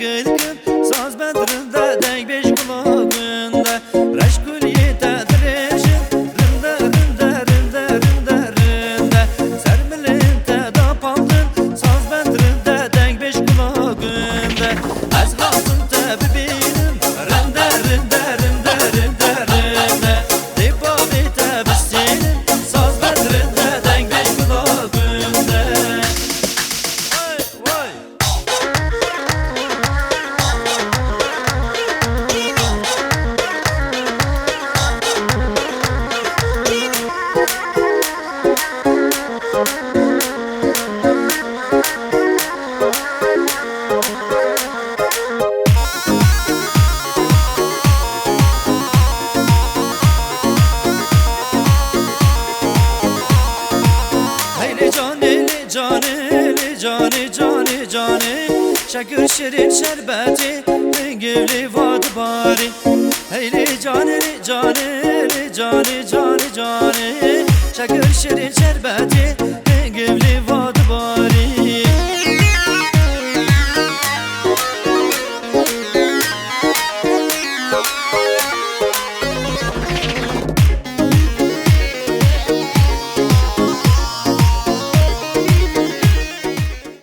kılgın saz bedrinde denk beş kulağında reşkül yetedirişin rinde rinde rinde rinde rinde sermilinde da paldın saz bedrinde denk beş kulağında az kalsın tebibinim rinde rinde rinde rinde rinde debavi tebissinin saz bedrinde denk beş kulağında. Vay vay. Şakır şirin şerbeti Gevli vadı bari Heyli canili canili cani cani cani Şakır şirin şerbeti